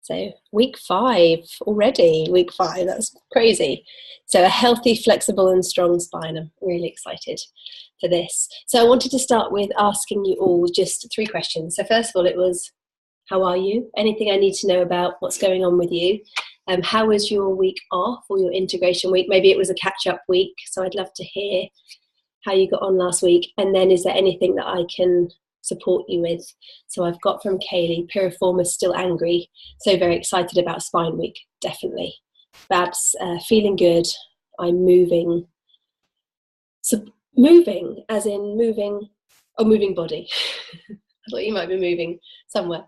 So week 5 already, week 5, that's crazy. So a healthy, flexible and strong spine. I'm really excited for this. So I wanted to start with asking you all just 3 questions. So first of all, it was, how are you? Anything I need to know about what's going on with you? How was your week off or your integration week? Maybe it was a catch-up week, so I'd love to hear how you got on last week. And then is there anything that I can support you with? So I've got from Kaylee, piriformis still angry, so very excited about spine week, definitely. Babs, feeling good, I'm moving. So moving, as in moving, moving body. I thought you might be moving somewhere.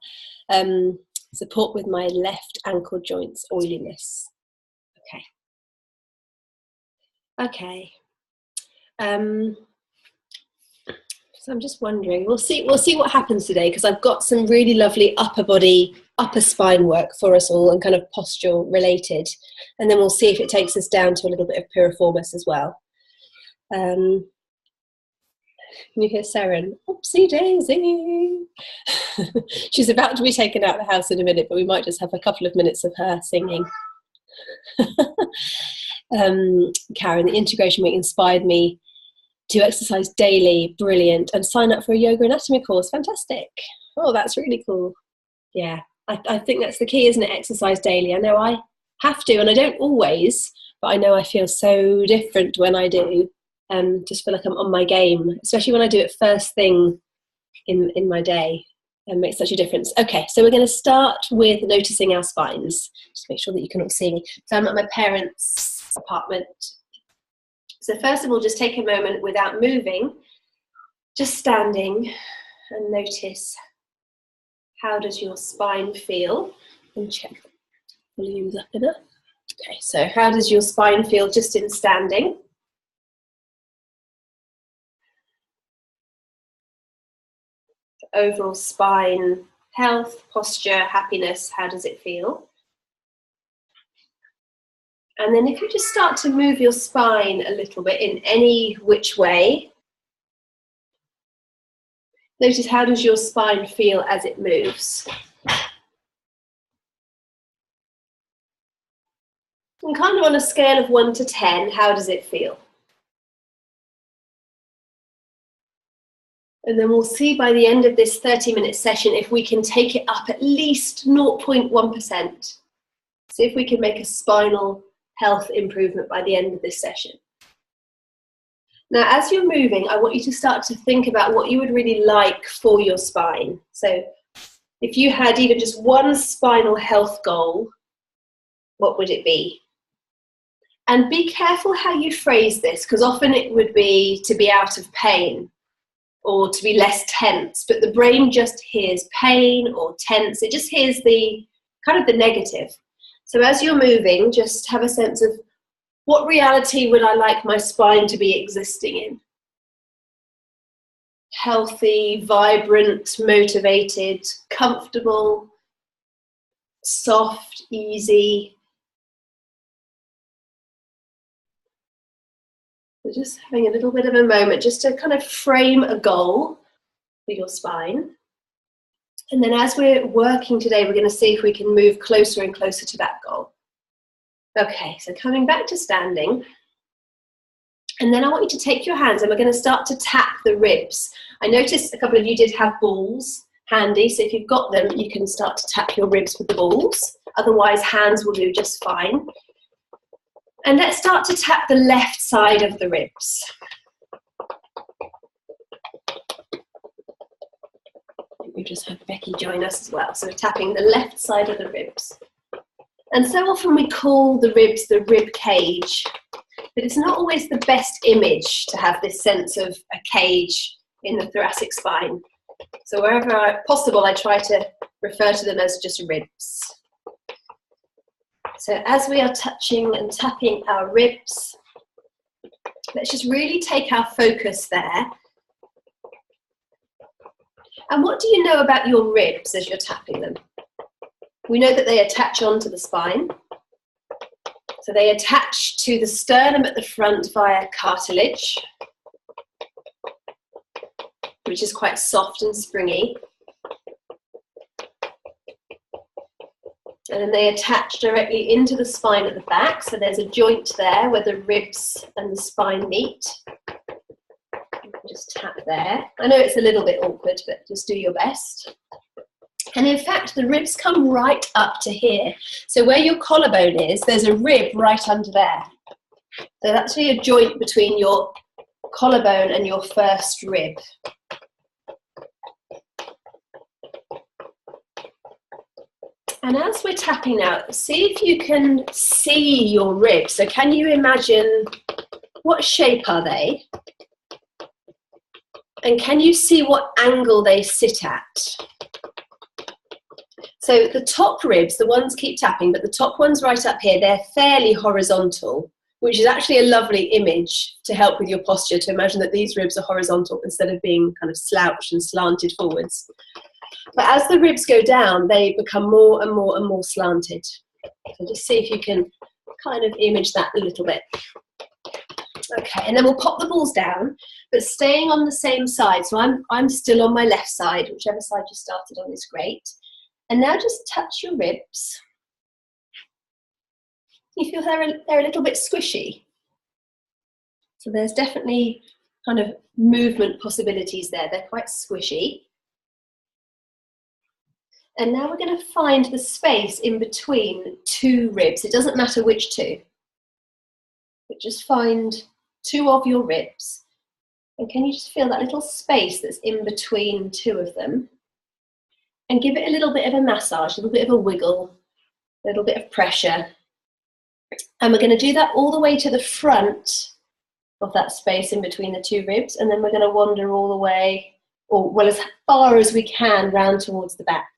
Support with my left ankle joints oiliness. Okay. So I'm just wondering, we'll see what happens today, because I've got some really lovely upper body, upper spine work for us all, and kind of posture related. And then we'll see if it takes us down to a little bit of piriformis as well. Can you hear Seren? Oopsie daisy. She's about to be taken out of the house in a minute, but we might just have a couple of minutes of her singing. Karen, the integration week inspired me to exercise daily, brilliant, and sign up for a yoga anatomy course, fantastic. Oh, that's really cool. Yeah, I think that's the key, isn't it? Exercise daily. I know I have to, and I don't always, but I know I feel so different when I do. Just feel like I'm on my game, especially when I do it first thing in my day. It makes such a difference. Okay, so we're going to start with noticing our spines. Just make sure that you can all see me. So I'm at my parents' apartment. So first of all, just take a moment without moving, just standing, and notice, how does your spine feel? And check the volume's up enough. Okay, so how does your spine feel just in standing? Overall spine health, posture, happiness, how does it feel? And then if you just start to move your spine a little bit in any which way, notice, how does your spine feel as it moves? And kind of on a scale of 1 to 10, how does it feel? And then we'll see by the end of this 30-minute session if we can take it up at least 0.1%. See if we can make a spinal health improvement by the end of this session. Now, as you're moving, I want you to start to think about what you would really like for your spine. So if you had even just one spinal health goal, what would it be? And be careful how you phrase this, because often it would be to be out of pain or to be less tense, but the brain just hears pain or tense. It just hears the kind of the negative. So as you're moving, just have a sense of, what reality would I like my spine to be existing in? Healthy, vibrant, motivated, comfortable, soft, easy. So just having a little bit of a moment just to kind of frame a goal for your spine. And then as we're working today, we're going to see if we can move closer and closer to that goal. Okay, so coming back to standing. And then I want you to take your hands and we're going to start to tap the ribs. I noticed a couple of you did have balls handy, so if you've got them, you can start to tap your ribs with the balls. Otherwise, hands will do just fine. And let's start to tap the left side of the ribs. We just had Becky join us as well. So we're tapping the left side of the ribs. And so often we call the ribs the rib cage, but it's not always the best image to have this sense of a cage in the thoracic spine. So wherever possible, I try to refer to them as just ribs. So as we are touching and tapping our ribs, let's just really take our focus there. And what do you know about your ribs as you're tapping them? We know that they attach onto the spine. So they attach to the sternum at the front via cartilage, which is quite soft and springy. And then they attach directly into the spine at the back. So there's a joint there where the ribs and the spine meet. Just tap there. I know it's a little bit awkward, but just do your best. And in fact, the ribs come right up to here. So where your collarbone is, there's a rib right under there. So that's actually a joint between your collarbone and your first rib. And as we're tapping now, see if you can see your ribs. So can you imagine what shape are they? And can you see what angle they sit at? So the top ribs, the ones keep tapping, but the top ones right up here, they're fairly horizontal, which is actually a lovely image to help with your posture, to imagine that these ribs are horizontal instead of being kind of slouched and slanted forwards. But as the ribs go down, they become more and more and more slanted. So just see if you can kind of image that a little bit. Okay, and then we'll pop the balls down, but staying on the same side. So I'm still on my left side, whichever side you started on is great. And now just touch your ribs. You feel they're a little bit squishy. So there's definitely kind of movement possibilities there. They're quite squishy. And now we're going to find the space in between two ribs. It doesn't matter which two, but just find two of your ribs. And can you just feel that little space that's in between two of them? And give it a little bit of a massage, a little bit of a wiggle, a little bit of pressure. And we're going to do that all the way to the front of that space in between the two ribs. And then we're going to wander all the way, or well, as far as we can, round towards the back.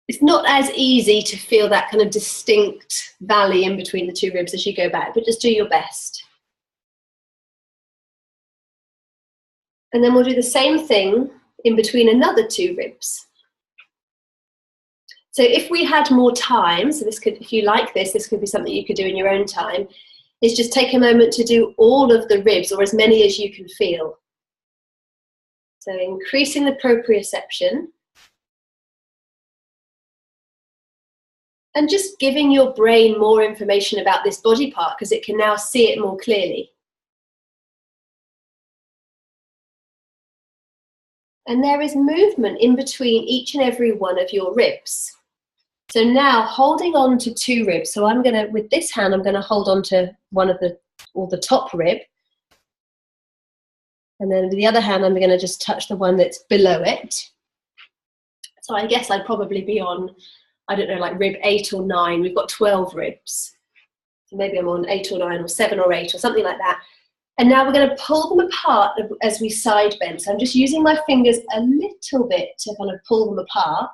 It's not as easy to feel that kind of distinct valley in between the two ribs as you go back, but just do your best. And then we'll do the same thing in between another two ribs. So if we had more time, so this could, if you like this could be something you could do in your own time, is just take a moment to do all of the ribs, or as many as you can feel. So increasing the proprioception. And just giving your brain more information about this body part, because it can now see it more clearly. And there is movement in between each and every one of your ribs. So now holding on to two ribs. So I'm going to, with this hand, I'm going to hold on to one of the, or the top rib. And then with the other hand, I'm going to just touch the one that's below it. So I guess I'd probably be on, I don't know, like rib 8 or 9. We've got 12 ribs. So maybe I'm on 8 or 9 or 7 or 8 or something like that. And now we're going to pull them apart as we side bend. So I'm just using my fingers a little bit to kind of pull them apart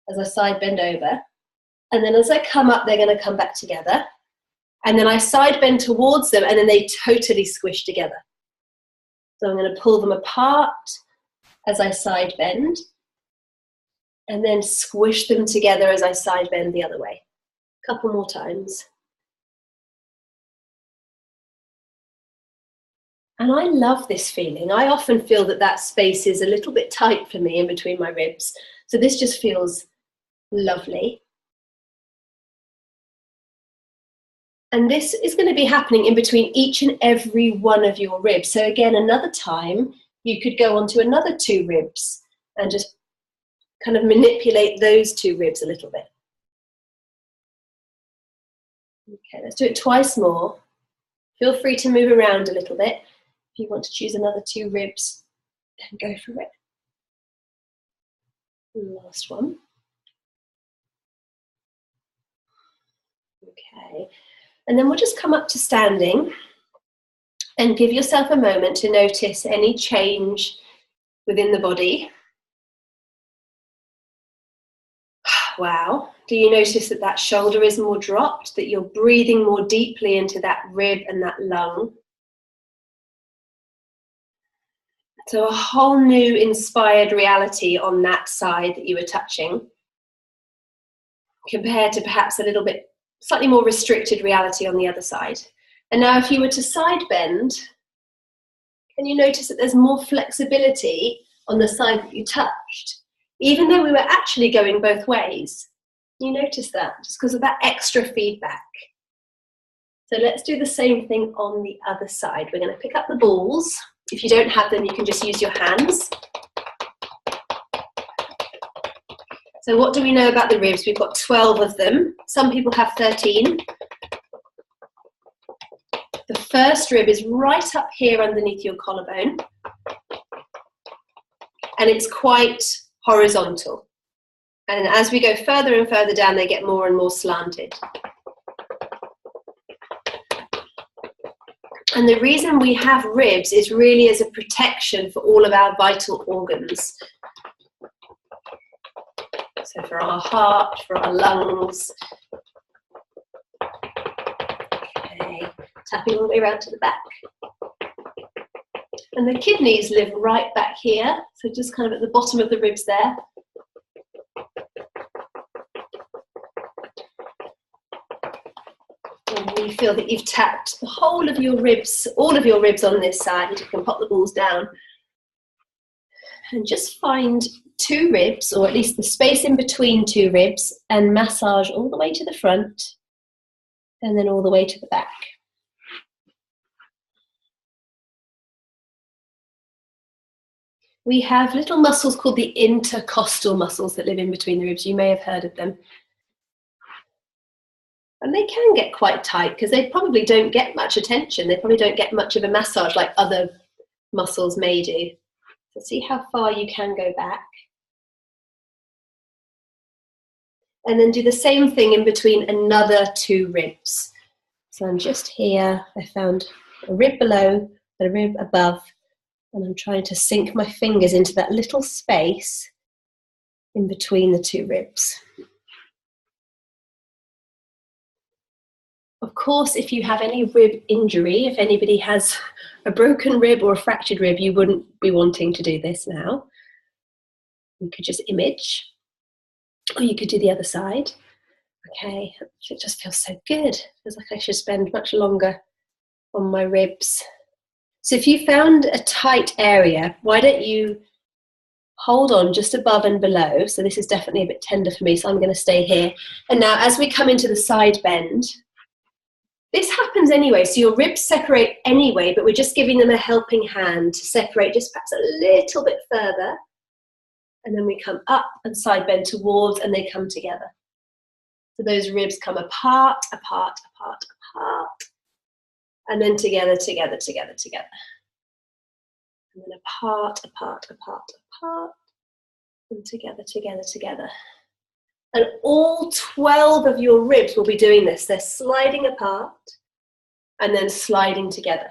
as I side bend over. And then as I come up, they're going to come back together. And then I side bend towards them, and then they totally squish together. So I'm going to pull them apart as I side bend, and then squish them together as I side bend the other way. A couple more times. And I love this feeling. I often feel that that space is a little bit tight for me in between my ribs. So this just feels lovely. And this is going to be happening in between each and every one of your ribs. So again, another time, you could go on to another two ribs and just kind of manipulate those two ribs a little bit. Okay, let's do it twice more. Feel free to move around a little bit. If you want to choose another two ribs, then go for it. Last one. Okay, and then we'll just come up to standing and give yourself a moment to notice any change within the body. Wow. Do you notice that that shoulder is more dropped, that you're breathing more deeply into that rib and that lung? So a whole new inspired reality on that side that you were touching, compared to perhaps a little bit slightly more restricted reality on the other side. And now if you were to side bend, can you notice that there's more flexibility on the side that you touched? even though we were actually going both ways. You notice that, just because of that extra feedback. So let's do the same thing on the other side. We're going to pick up the balls. If you don't have them, you can just use your hands. So what do we know about the ribs? We've got 12 of them. Some people have 13. The first rib is right up here underneath your collarbone. And it's quite horizontal. And as we go further and further down, they get more and more slanted. And the reason we have ribs is really as a protection for all of our vital organs. So for our heart, for our lungs. Okay, tapping all the way around to the back. And the kidneys live right back here, so just kind of at the bottom of the ribs there. And you feel that you've tapped the whole of your ribs, all of your ribs on this side. You can pop the balls down. And just find 2 ribs, or at least the space in between 2 ribs, and massage all the way to the front, and then all the way to the back. We have little muscles called the intercostal muscles that live in between the ribs. You may have heard of them. And they can get quite tight because they probably don't get much attention. They probably don't get much of a massage like other muscles may do. So see how far you can go back. And then do the same thing in between another 2 ribs. So I'm just here. I found a rib below, a rib above, and I'm trying to sink my fingers into that little space in between the 2 ribs. Of course, if you have any rib injury, if anybody has a broken rib or a fractured rib, you wouldn't be wanting to do this now. You could just image, or you could do the other side. Okay, it just feels so good. It feels like I should spend much longer on my ribs. So if you found a tight area, why don't you hold on just above and below? So this is definitely a bit tender for me, so I'm going to stay here. And now as we come into the side bend, this happens anyway, so your ribs separate anyway, but we're just giving them a helping hand to separate just perhaps a little bit further. And then we come up and side bend towards, and they come together. So those ribs come apart, apart, apart, apart. And then together, together, together, together. And then apart, apart, apart, apart. And together, together, together. And all 12 of your ribs will be doing this. They're sliding apart and then sliding together.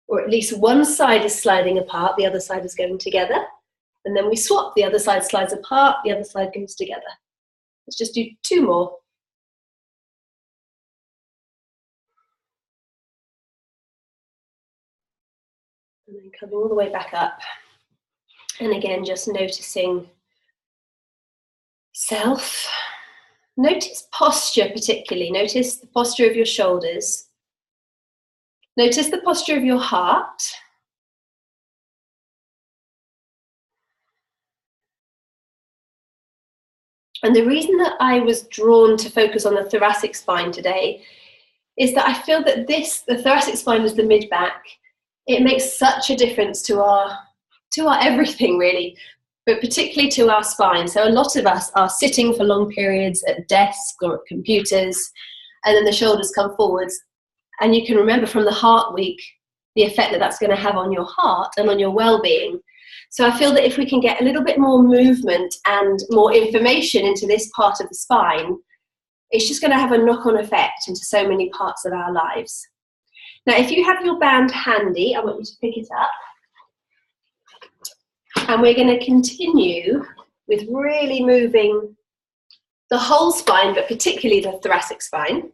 Or at least one side is sliding apart, the other side is going together. And then we swap, the other side slides apart, the other side goes together. Let's just do 2 more. And then coming all the way back up. And again, just noticing self. Notice posture particularly. Notice the posture of your shoulders. Notice the posture of your heart. And the reason that I was drawn to focus on the thoracic spine today is that I feel that the thoracic spine is the mid-back. It makes such a difference to our everything really, but particularly to our spine. So a lot of us are sitting for long periods at desks or at computers, and then the shoulders come forwards. And you can remember from the Heart Week the effect that that's going to have on your heart and on your well-being. So I feel that if we can get a little bit more movement and more information into this part of the spine, it's just going to have a knock-on effect into so many parts of our lives. Now, if you have your band handy, I want you to pick it up. And we're going to continue with really moving the whole spine, but particularly the thoracic spine.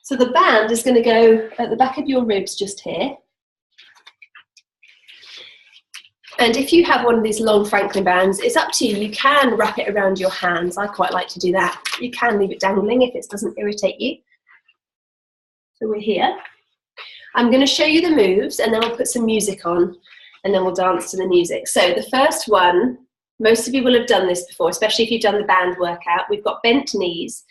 So the band is going to go at the back of your ribs just here. And if you have one of these long Franklin bands, it's up to you. You can wrap it around your hands. I quite like to do that. You can leave it dangling if it doesn't irritate you. So we're here. I'm going to show you the moves, and then I'll put some music on. and then we'll dance to the music. So the first one, most of you will have done this before, especially if you've done the band workout. We've got bent knees.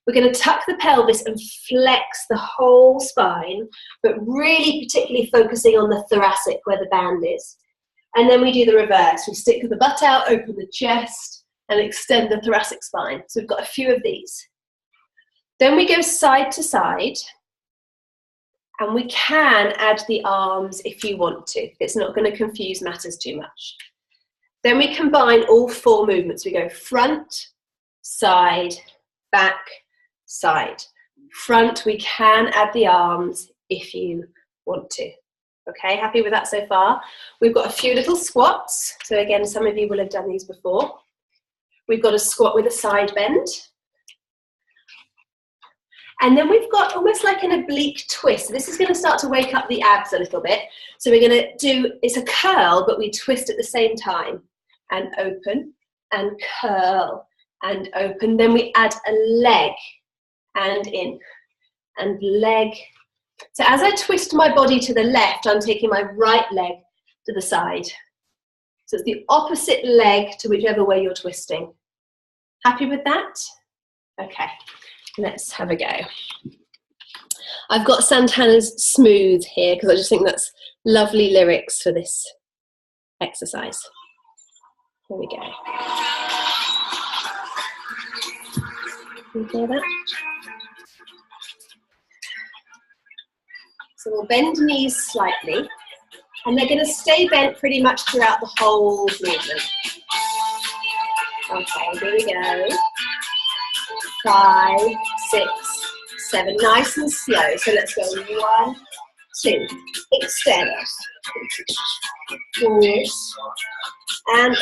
We're going to tuck the pelvis and flex the whole spine, but really particularly focusing on the thoracic where the band is. And then we do the reverse. We stick the butt out, open the chest, and extend the thoracic spine. So we've got a few of these. Then we go side to side, and we can add the arms if you want to. It's not going to confuse matters too much. Then we combine all 4 movements. We go front, side, back, side. Front, we can add the arms if you want to. Okay, happy with that so far? We've got a few little squats. So again, some of you will have done these before. We've got a squat with a side bend. And then we've got almost like an oblique twist. So this is going to start to wake up the abs a little bit. So we're going to do, it's a curl, but we twist at the same time. And open, and curl, and open. Then we add a leg, and in, and leg. So as I twist my body to the left, I'm taking my right leg to the side. So it's the opposite leg to whichever way you're twisting. Happy with that? Okay, let's have a go. I've got Santana's Smooth here because I just think that's lovely lyrics for this exercise. Here we go. Can you hear that? So we'll bend knees slightly, and they're going to stay bent pretty much throughout the whole movement. Okay, here we go. 5, 6, 7, nice and slow. So let's go 1, 2, extend, forward, and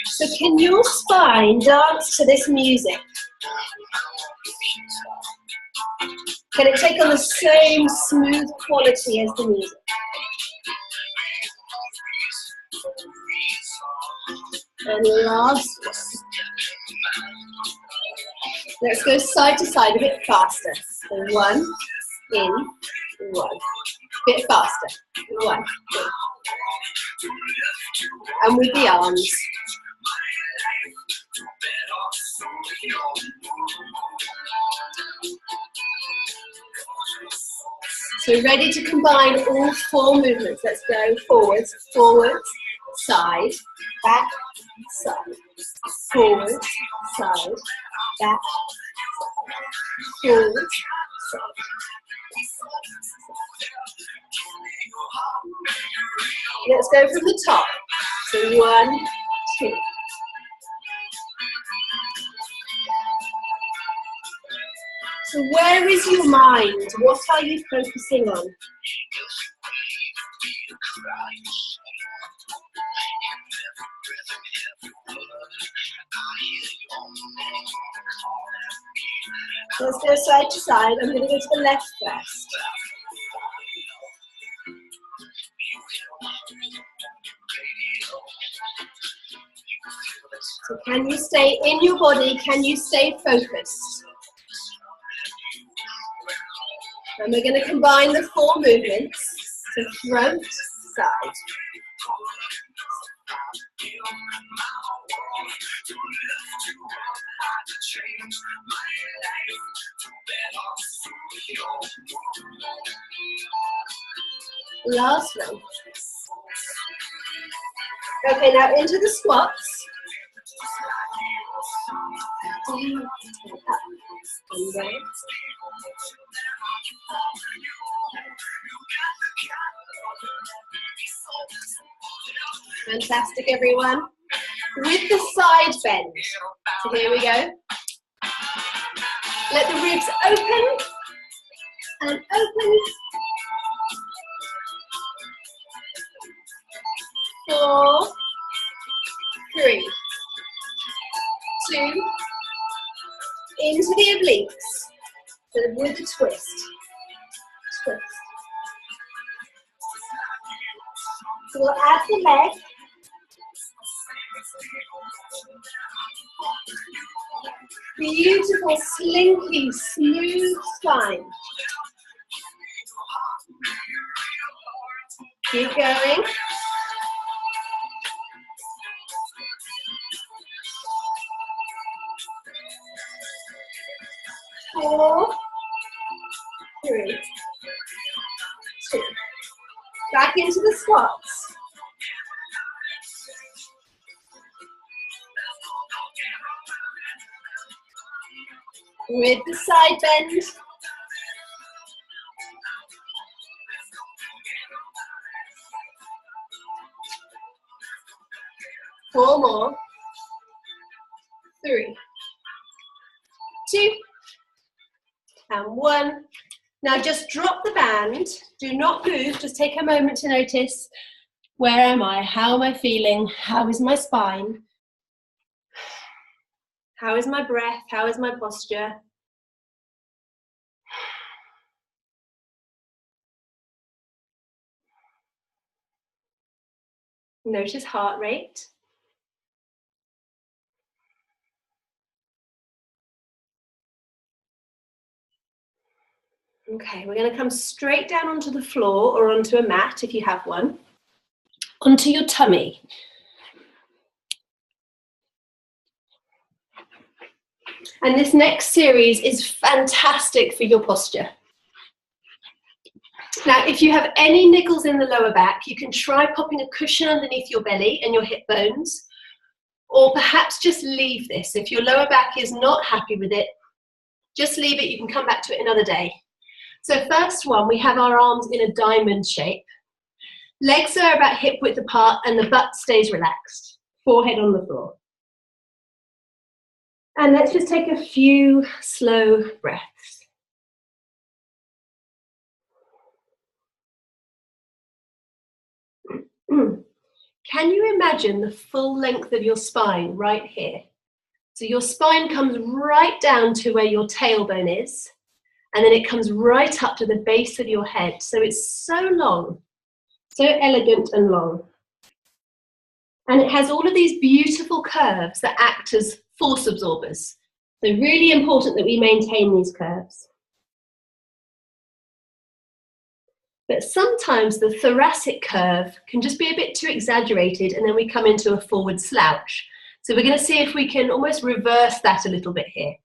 so can your spine dance to this music? Can it take on the same smooth quality as the music? And last one. Let's go side to side a bit faster. So 1, in, 1. Bit faster. 1, in. And with the arms. So ready to combine all 4 movements. Let's go forwards, forwards, side, back, side, forwards, side, back, forwards, side. Let's go from the top. So 1, 2. So where is your mind? What are you focusing on? Let's go side to side. I'm going to go to the left first. So can you stay in your body? Can you stay focused? And we're going to combine the 4 movements. So front, side. Last one. Okay, now into the squats. Up and down. Fantastic, everyone. With the side bend. So here we go. Let the ribs open and open. 4, 3, 2, into the obliques. So with a twist. Twist. So we'll add the leg. Beautiful, slinky, smooth spine. Keep going. 4, 3, 2. Back into the squats. With the side bend. Four more. 3, 2, and 1. Now just drop the band. Do not move. Just take a moment to notice, where am I? How am I feeling? How is my spine? How is my breath? How is my posture? Notice heart rate. Okay, we're going to come straight down onto the floor or onto a mat if you have one. Onto your tummy. And this next series is fantastic for your posture. Now, if you have any niggles in the lower back, you can try popping a cushion underneath your belly and your hip bones, or perhaps just leave this. If your lower back is not happy with it, just leave it. You can come back to it another day. So first one, we have our arms in a diamond shape. Legs are about hip width apart and the butt stays relaxed. Forehead on the floor. And let's just take a few slow breaths. Can you imagine the full length of your spine right here? So your spine comes right down to where your tailbone is, and then it comes right up to the base of your head. So it's so long, so elegant and long. And it has all of these beautiful curves that act as force absorbers. So really important that we maintain these curves. But sometimes the thoracic curve can just be a bit too exaggerated, and then we come into a forward slouch. So we're going to see if we can almost reverse that a little bit here.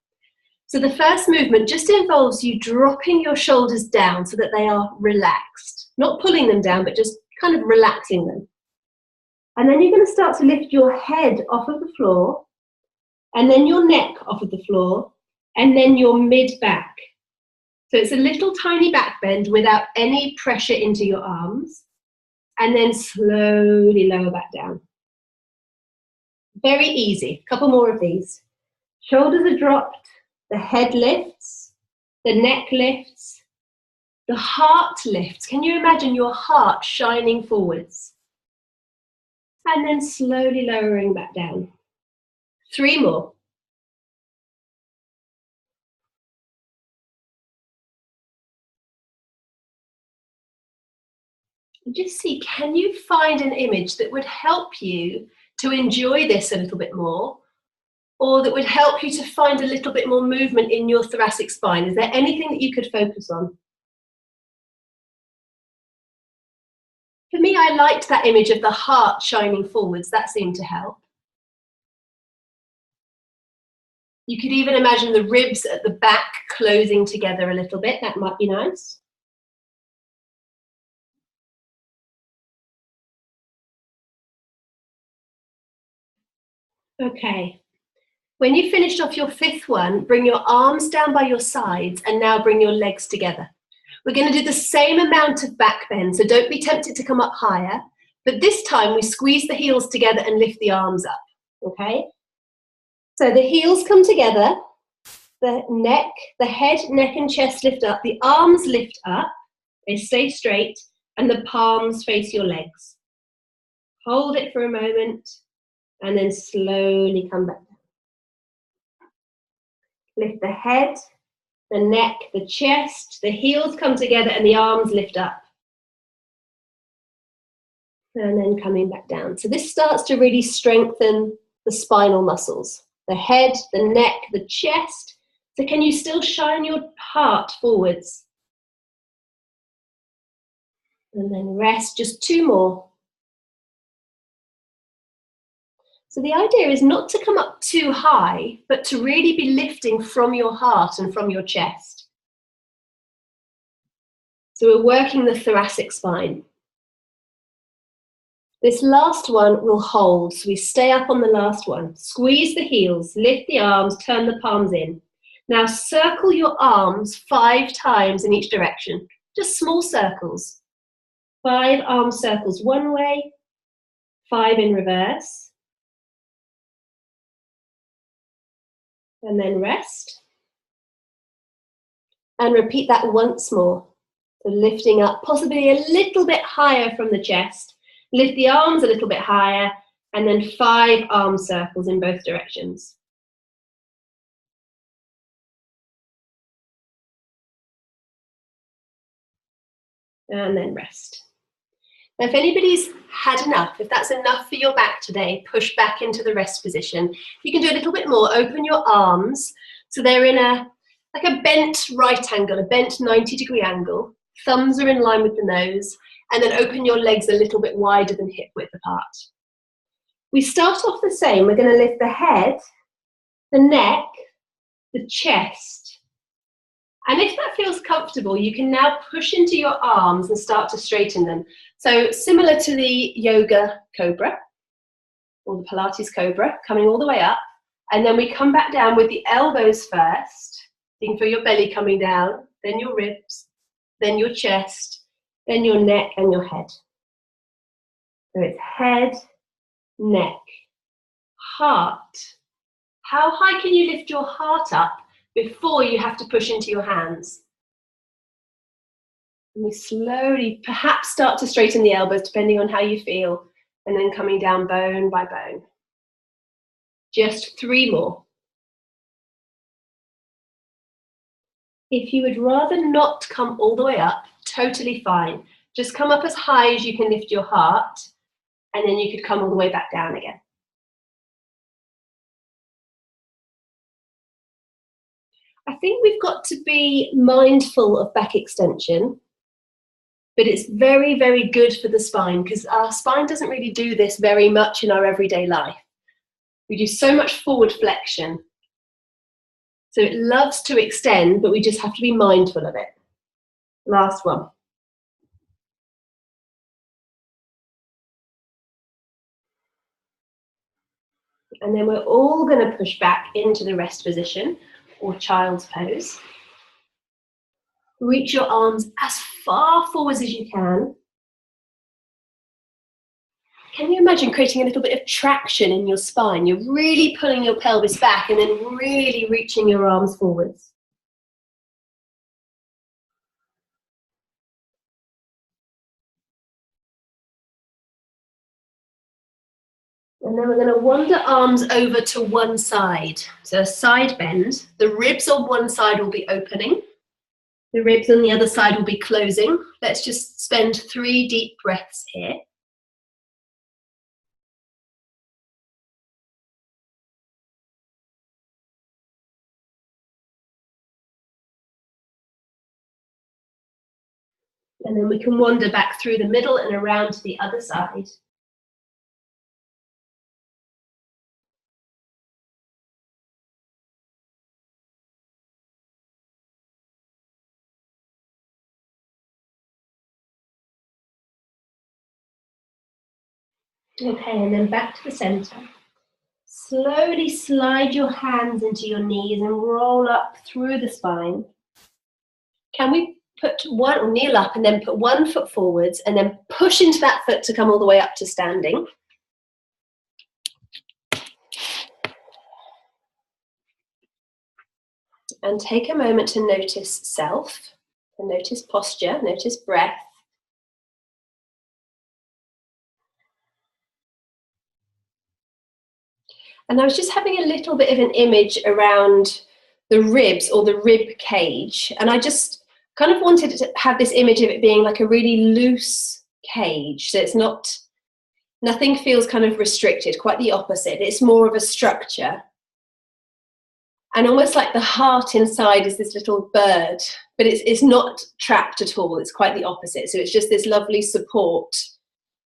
So the first movement just involves you dropping your shoulders down so that they are relaxed. Not pulling them down, but just kind of relaxing them. And then you're going to start to lift your head off of the floor, and then your neck off of the floor, and then your mid-back. So it's a little tiny back bend without any pressure into your arms, and then slowly lower back down. Very easy. A couple more of these. Shoulders are dropped, the head lifts, the neck lifts, the heart lifts. Can you imagine your heart shining forwards? And then slowly lowering back down. 3 more. Just see, can you find an image that would help you to enjoy this a little bit more, or that would help you to find a little bit more movement in your thoracic spine? Is there anything that you could focus on? For me, I liked that image of the heart shining forwards. That seemed to help. You could even imagine the ribs at the back closing together a little bit. That might be nice. Okay. When you've finished off your 5th one, bring your arms down by your sides and now bring your legs together. We're going to do the same amount of back bend, so don't be tempted to come up higher. But this time we squeeze the heels together and lift the arms up, okay? So the heels come together, the head, neck and chest lift up, the arms lift up, they stay straight, and the palms face your legs. Hold it for a moment, and then slowly come back down. Lift the head, the neck, the chest, the heels come together, and the arms lift up. And then coming back down. So this starts to really strengthen the spinal muscles. The head, the neck, the chest. So can you still shine your heart forwards? And then rest, just 2 more. So the idea is not to come up too high, but to really be lifting from your heart and from your chest. So we're working the thoracic spine. This last one will hold, so we stay up on the last one. Squeeze the heels, lift the arms, turn the palms in. Now circle your arms 5 times in each direction, just small circles. 5 arm circles one way, 5 in reverse. And then rest. And repeat that once more. So lifting up, possibly a little bit higher from the chest. Lift the arms a little bit higher, and then 5 arm circles in both directions. And then rest. Now, if anybody's had enough, if that's enough for your back today, push back into the rest position. You can do a little bit more. Open your arms so they're in like a bent right angle, a bent 90-degree angle. Thumbs are in line with the nose, and then open your legs a little bit wider than hip width apart. We start off the same. We're going to lift the head, the neck, the chest. And if that feels comfortable, you can now push into your arms and start to straighten them. So similar to the yoga cobra, or the Pilates cobra, coming all the way up. And then we come back down with the elbows first. You can feel your belly coming down, then your ribs, then your chest, then your neck and your head. So it's head, neck, heart. How high can you lift your heart up before you have to push into your hands? And we slowly perhaps start to straighten the elbows depending on how you feel, and then coming down bone by bone. Just 3 more. If you would rather not come all the way up, totally fine. Just come up as high as you can lift your heart, and then you could come all the way back down again. I think we've got to be mindful of back extension, but it's very, very good for the spine because our spine doesn't really do this very much in our everyday life. We do so much forward flexion. So it loves to extend, but we just have to be mindful of it. Last one. And then we're all going to push back into the rest position or child's pose. Reach your arms as far forwards as you can. Can you imagine creating a little bit of traction in your spine? You're really pulling your pelvis back and then really reaching your arms forwards. And then we're going to wander arms over to one side. So a side bend. The ribs on one side will be opening. The ribs on the other side will be closing. Let's just spend 3 deep breaths here. And then we can wander back through the middle and around to the other side. Okay, and then back to the center. Slowly slide your hands into your knees and roll up through the spine. Can we put one, or kneel up and then put 1 foot forwards and then push into that foot to come all the way up to standing? And take a moment to notice self, and notice posture, notice breath. And I was just having a little bit of an image around the ribs or the rib cage. And I just kind of wanted to have this image of it being like a really loose cage. So it's not, nothing feels kind of restricted, quite the opposite. It's more of a structure. And almost like the heart inside is this little bird, but but it's not trapped at all. It's quite the opposite. So it's just this lovely support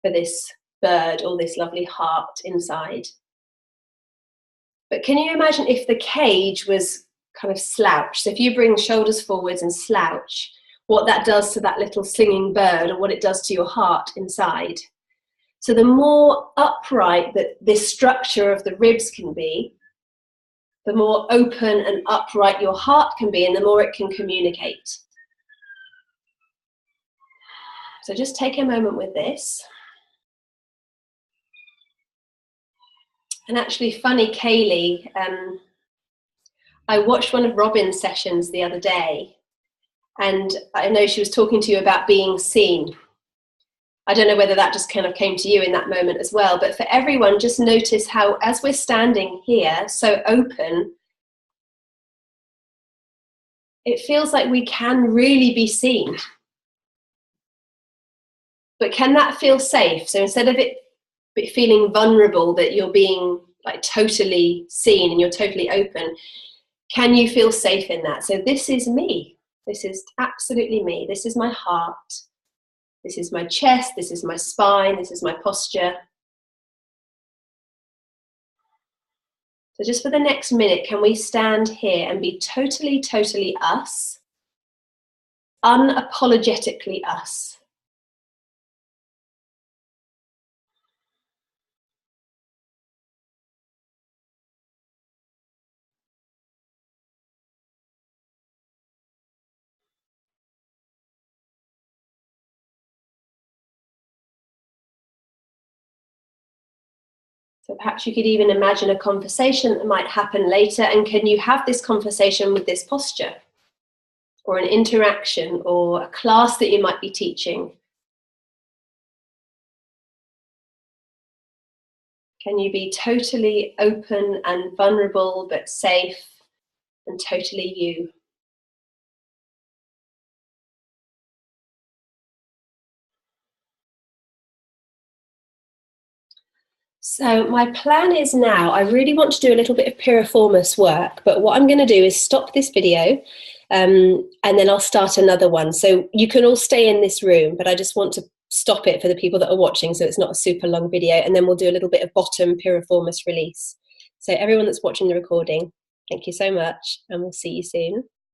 for this bird, or this lovely heart inside. But can you imagine if the cage was kind of slouched? So if you bring shoulders forwards and slouch, what that does to that little singing bird, or what it does to your heart inside. So the more upright that this structure of the ribs can be, the more open and upright your heart can be, and the more it can communicate. So just take a moment with this. And actually, funny, Kaylee, I watched one of Robin's sessions the other day, and I know she was talking to you about being seen. I don't know whether that just kind of came to you in that moment as well, but for everyone, just notice how, as we're standing here, so open, it feels like we can really be seen. But can that feel safe? So instead of it feeling vulnerable, that you're being like totally seen and you're totally open, can you feel safe in that? So this is me. This is absolutely me. This is my heart. This is my chest. This is my spine. This is my posture. So just for the next minute, can we stand here and be totally, totally us, unapologetically us? So perhaps you could even imagine a conversation that might happen later, and can you have this conversation with this posture? Or an interaction, or a class that you might be teaching. Can you be totally open and vulnerable, but safe and totally you? So my plan is now, I really want to do a little bit of piriformis work, but what I'm going to do is stop this video, and then I'll start another one. So you can all stay in this room, but I just want to stop it for the people that are watching, so it's not a super long video, and then we'll do a little bit of bottom piriformis release. So everyone that's watching the recording, thank you so much, and we'll see you soon.